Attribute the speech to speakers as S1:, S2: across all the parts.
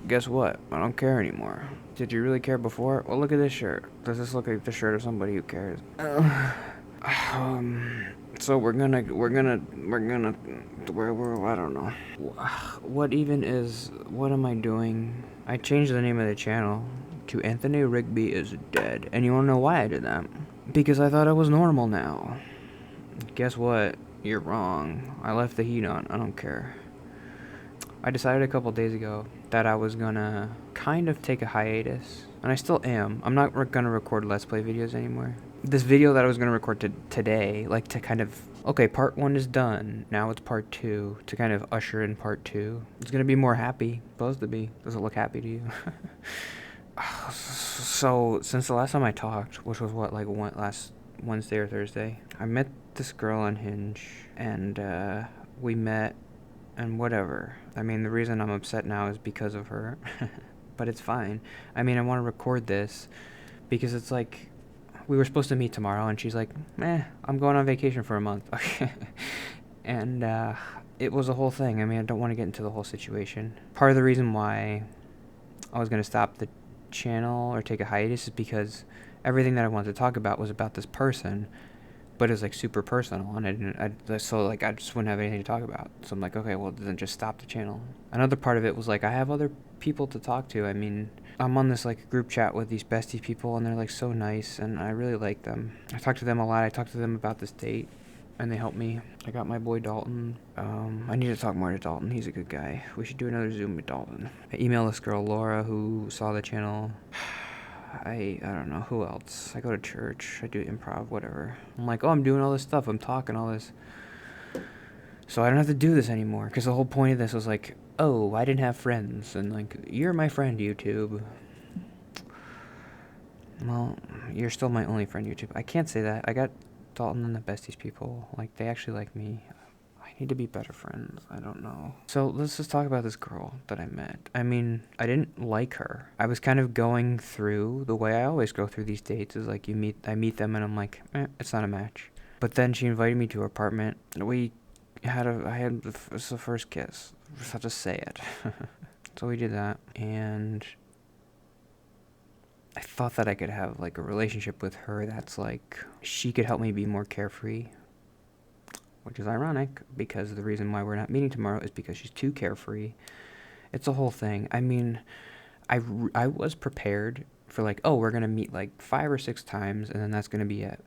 S1: guess what? I don't care anymore. Did you really care before? Well, look at this shirt. Does this look like the shirt of somebody who cares? Um, so where, I don't know. What am I doing? I changed the name of the channel to Anthony Rigby is Dead. And you wanna know why I did that? Because I thought it was normal now. Guess what? You're wrong. I left the heat on. I don't care. I decided a couple days ago that I was gonna kind of take a hiatus. And I still am. I'm not gonna record Let's Play videos anymore. This video that I was gonna record today, like to kind of... Okay, part 1 is done. Now it's part 2. To kind of usher in part 2. It's gonna be more happy. Supposed to be. Does it look happy to you? So, since the last time I talked, which was what, like last Wednesday or Thursday, I met this girl on Hinge, and we met, and whatever. I mean, the reason I'm upset now is because of her, but it's fine. I mean, I want to record this, because it's like, we were supposed to meet tomorrow, and she's like, I'm going on vacation for a month. And it was a whole thing. I mean, I don't want to get into the whole situation. Part of the reason why I was going to stop the channel or take a hiatus is because everything that I wanted to talk about was about this person, but it was like super personal, and so like I just wouldn't have anything to talk about. So I'm like, okay, well then just stop the channel. Another part of it was like I have other people to talk to. I mean, I'm on this like group chat with these bestie people, and they're like so nice, and I really like them. I talk to them a lot. I talked to them about this date, and they helped me. I got my boy Dalton. I need to talk more to Dalton. He's a good guy. We should do another Zoom with Dalton. I emailed this girl, Laura, who saw the channel. I don't know, who else? I go to church. I do improv, whatever. I'm like, oh, I'm doing all this stuff. I'm talking all this. So I don't have to do this anymore. Because the whole point of this was like, oh, I didn't have friends. And like, you're my friend, YouTube. Well, you're still my only friend, YouTube. I can't say that. I got Dalton and the besties people. Like, they actually like me. I need to be better friends. I don't know. So let's just talk about this girl that I met. I mean, I didn't like her. I was kind of going through the way I always go through these dates. Is like I meet them and I'm like, it's not a match. But then she invited me to her apartment. It was the first kiss. I just have to say it. So we did that, and I thought that I could have like a relationship with her that's like, she could help me be more carefree. Which is ironic, because the reason why we're not meeting tomorrow is because she's too carefree. It's a whole thing. I mean, I was prepared for like, oh, we're going to meet like 5 or 6 times, and then that's going to be it.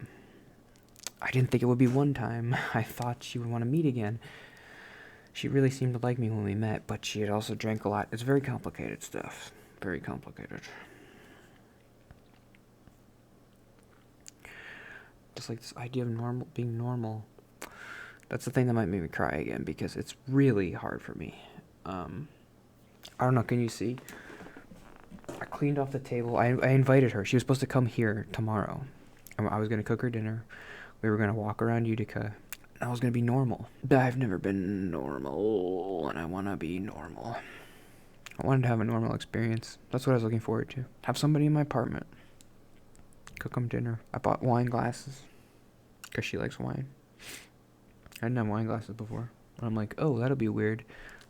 S1: I didn't think it would be one time. I thought she would want to meet again. She really seemed to like me when we met, but she had also drank a lot. It's very complicated stuff. Very complicated. Just like this idea of being normal. That's the thing that might make me cry again, because it's really hard for me. I don't know, can you see? I cleaned off the table. I invited her. She was supposed to come here tomorrow. I was going to cook her dinner. We were going to walk around Utica. I was going to be normal. But I've never been normal, and I want to be normal. I wanted to have a normal experience. That's what I was looking forward to. Have somebody in my apartment. Cook them dinner. I bought wine glasses, because she likes wine. I didn't have wine glasses before. And I'm like, oh, that'll be weird.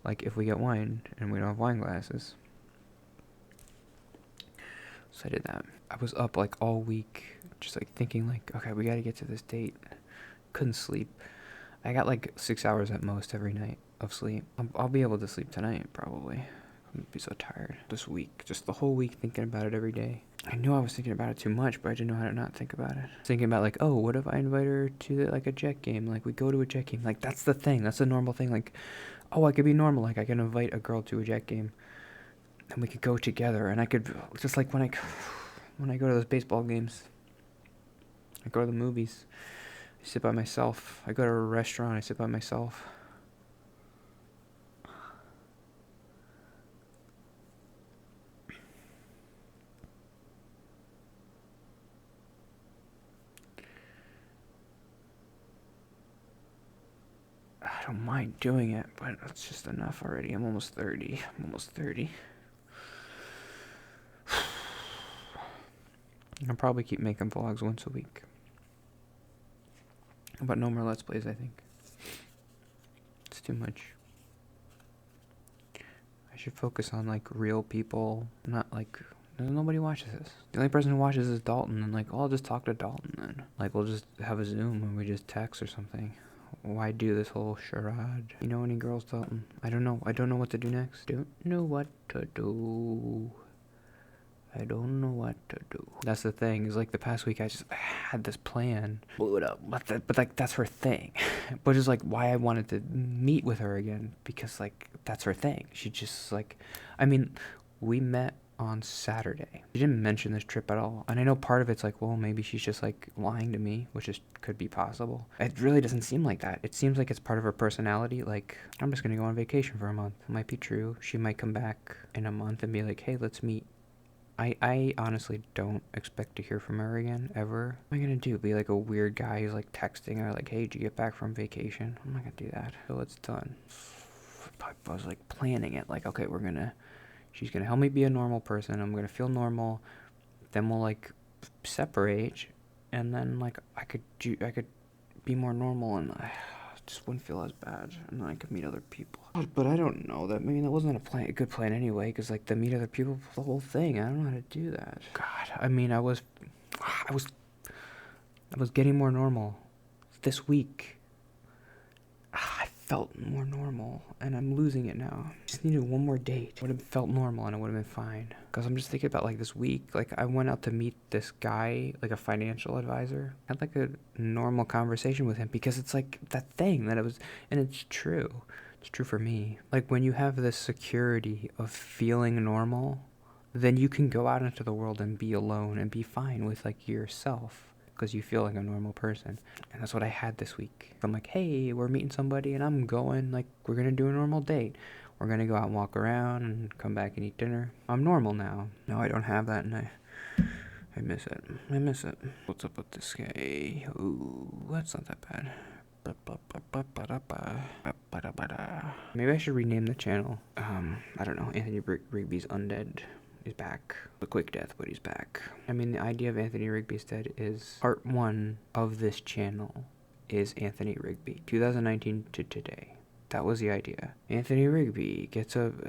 S1: Like, if we get wine and we don't have wine glasses. So I did that. I was up, like, all week. Just, like, thinking, like, okay, we gotta get to this date. Couldn't sleep. I got, like, 6 hours at most every night of sleep. I'll be able to sleep tonight, probably. I'm be so tired this week. Just the whole week thinking about it every day. I knew I was thinking about it too much, but I didn't know how to not think about it. Thinking about like, oh, what if I invite her to like a Jet game? Like we go to a Jet game. Like that's the thing. That's a normal thing. Like, oh, I could be normal. Like I can invite a girl to a Jet game, and we could go together. And I could just like when I go to those baseball games, I go to the movies. I sit by myself. I go to a restaurant. I sit by myself. I don't mind doing it, but it's just enough already. I'm almost 30. I'll probably keep making vlogs once a week. But no more Let's Plays, I think. It's too much. I should focus on like real people, not like nobody watches this. The only person who watches is Dalton, and like, oh, I'll just talk to Dalton then. Like, we'll just have a Zoom and we just text or something. Why do this whole charade? You know any girls, Dalton? I don't know. I don't know what to do next. Don't know what to do. I don't know what to do. That's the thing, is like the past week I just had this plan. Blew it up. But like, that's her thing. But it's like why I wanted to meet with her again, because like that's her thing. She just like, I mean, we met on Saturday. She didn't mention this trip at all. And I know part of it's like, well, maybe she's just like lying to me, which is could be possible. It really doesn't seem like that. It seems like it's part of her personality. Like, I'm just gonna go on vacation for a month. It might be true. She might come back in a month and be like, hey, let's meet. I honestly don't expect to hear from her again, ever. What am I gonna do? Be like a weird guy who's like texting her like, hey, did you get back from vacation? I'm not gonna do that. So it's done. I was like planning it, like, okay, she's gonna help me be a normal person. I'm gonna feel normal. Then we'll like separate, and then like I could be more normal, and I just wouldn't feel as bad, and then I could meet other people. But I don't know. That, I mean, that wasn't a good plan anyway, because like to meet other people, the whole thing. I don't know how to do that. God, I mean, I was getting more normal this week. I felt more normal, and I'm losing it now. Just needed one more date. Would have felt normal, and it would have been fine. Because I'm just thinking about like this week. Like, I went out to meet this guy, like a financial advisor. I had like a normal conversation with him, because it's like that thing that it was, and it's true. It's true for me. Like, when you have this security of feeling normal, then you can go out into the world and be alone and be fine with like yourself, because you feel like a normal person. And that's what I had this week. I'm like, hey, we're meeting somebody, and I'm going, like, we're gonna do a normal date. We're gonna go out and walk around and come back and eat dinner. I'm normal now. No, I don't have that, and I miss it. I miss it. What's up with this guy? Ooh, that's not that bad. Maybe I should rename the channel. I don't know. Anthony Rigby's Undead is back. A quick death, but he's back. I mean, the idea of Anthony Rigby's dead is part 1 of this channel is Anthony Rigby, 2019 to today. That was the idea. Anthony Rigby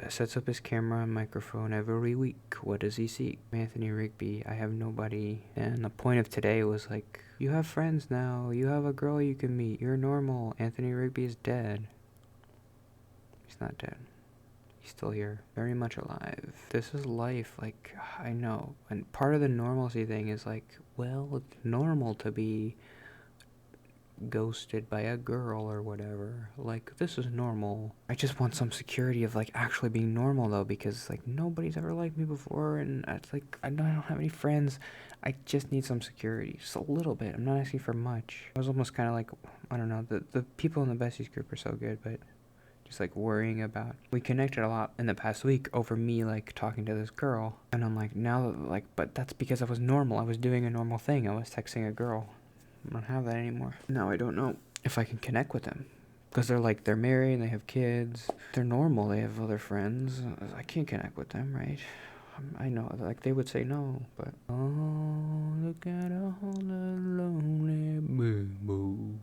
S1: sets up his camera and microphone every week. What does he seek? Anthony Rigby, I have nobody. And the point of today was like, you have friends now. You have a girl you can meet. You're normal. Anthony Rigby is dead. He's not dead. He's still here, very much alive. This is life, like, I know. And part of the normalcy thing is like, well, it's normal to be ghosted by a girl or whatever. Like, this is normal. I just want some security of like actually being normal though, because like nobody's ever liked me before, and it's like I don't have any friends. I just need some security, just a little bit. I'm not asking for much. I was almost kind of like, I don't know, the people in the besties group are so good, but just like worrying about, we connected a lot in the past week over me like talking to this girl, and I'm like, now like, but that's because I was normal. I was doing a normal thing. I was texting a girl. I don't have that anymore. Now I don't know if I can connect with them, because they're married and they have kids. They're normal. They have other friends. I can't connect with them, right? I know, like, they would say no, but oh, look at all the lonely boo.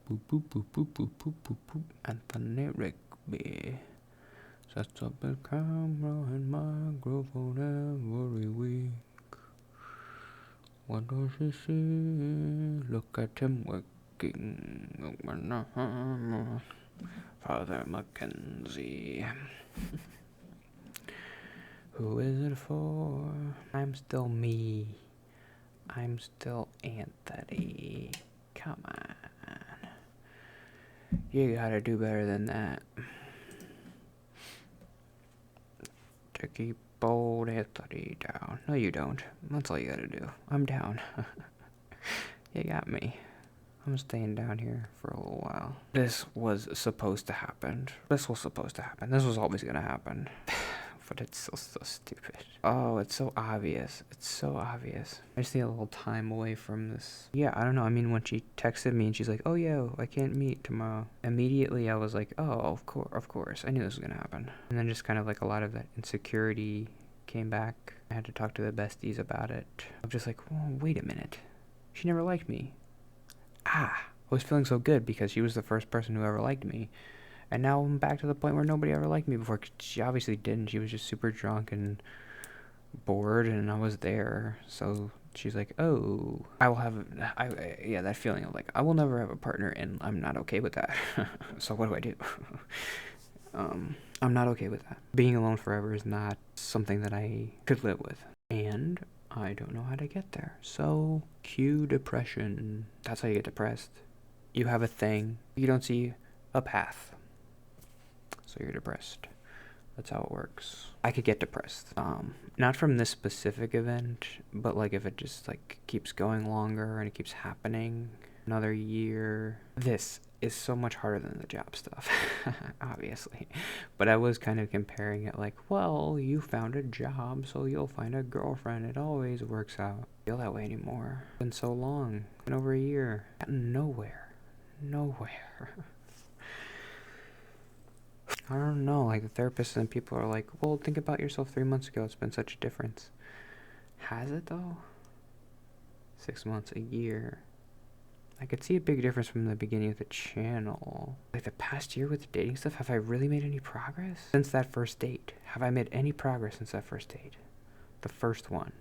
S1: Boop boop boop boop boop boop boop boop. Anthony Rigby sets up his camera and microphone every week. What does he see? Look at him working. Father Mackenzie. Who is it for? I'm still me. I'm still Anthony. Come on. You gotta do better than that. To keep old Anthony down. No, you don't. That's all you gotta do. I'm down. You got me. I'm staying down here for a little while. This was supposed to happen. This was supposed to happen. This was always gonna happen. But it's so stupid. Oh, it's so obvious. It's so obvious. I just need a little time away from this. Yeah, I don't know. I mean, when she texted me and she's like, oh, yeah, I can't meet tomorrow. Immediately, I was like, oh, of course. I knew this was going to happen. And then just kind of like a lot of that insecurity came back. I had to talk to the besties about it. I'm just like, oh, wait a minute. She never liked me. I was feeling so good because she was the first person who ever liked me. And now I'm back to the point where nobody ever liked me before. 'Cause she obviously didn't. She was just super drunk and bored, and I was there. So she's like, oh, I will have, yeah, that feeling of like, I will never have a partner, and I'm not okay with that. So what do I do? I'm not okay with that. Being alone forever is not something that I could live with. And I don't know how to get there. So, cue depression. That's how you get depressed. You have a thing. You don't see a path. So you're depressed. That's how it works. I could get depressed. Not from this specific event, but like if it just like keeps going longer and it keeps happening another year. This is so much harder than the job stuff, obviously. But I was kind of comparing it like, well, you found a job, so you'll find a girlfriend. It always works out. I feel that way anymore. It's been so long. It's been over a year. Gotten nowhere. Nowhere. I don't know, like the therapists and people are like, well, think about yourself 3 months ago. It's been such a difference. Has it though? 6 months, a year. I could see a big difference from the beginning of the channel. Like the past year with the dating stuff, have I really made any progress? Since that first date. Have I made any progress since that first date? The first one.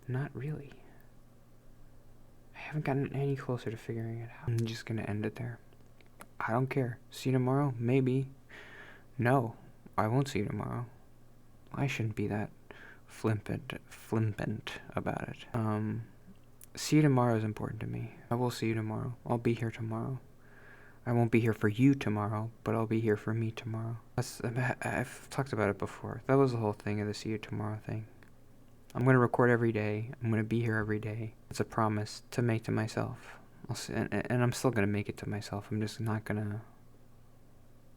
S1: Not really. I haven't gotten any closer to figuring it out. I'm just gonna end it there. I don't care. See you tomorrow? Maybe. No, I won't see you tomorrow. I shouldn't be that flippant about it. See you tomorrow is important to me. I will see you tomorrow. I'll be here tomorrow. I won't be here for you tomorrow, but I'll be here for me tomorrow. I've talked about it before. That was the whole thing of the see you tomorrow thing. I'm going to record every day. I'm going to be here every day. It's a promise to make to myself. And I'm still going to make it to myself. I'm just not going to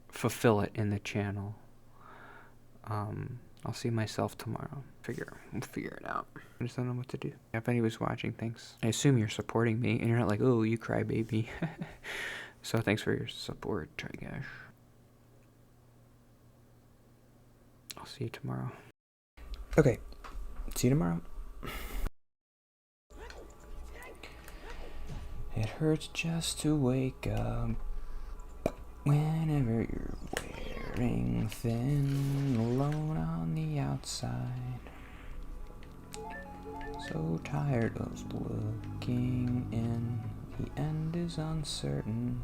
S1: fulfill it in the channel. I'll see myself tomorrow. We'll figure it out. I just don't know what to do. If anybody's watching, thanks. I assume you're supporting me, and you're not like, oh, you cry baby. So thanks for your support, I guess. I'll see you tomorrow. Okay, see you tomorrow. It hurts just to wake up whenever you're wearing thin, alone on the outside. So tired of looking in, the end is uncertain.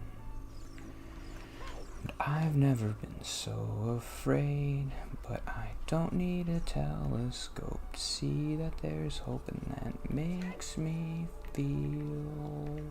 S1: And I've never been so afraid, but I don't need a telescope to see that there's hope, and that makes me feel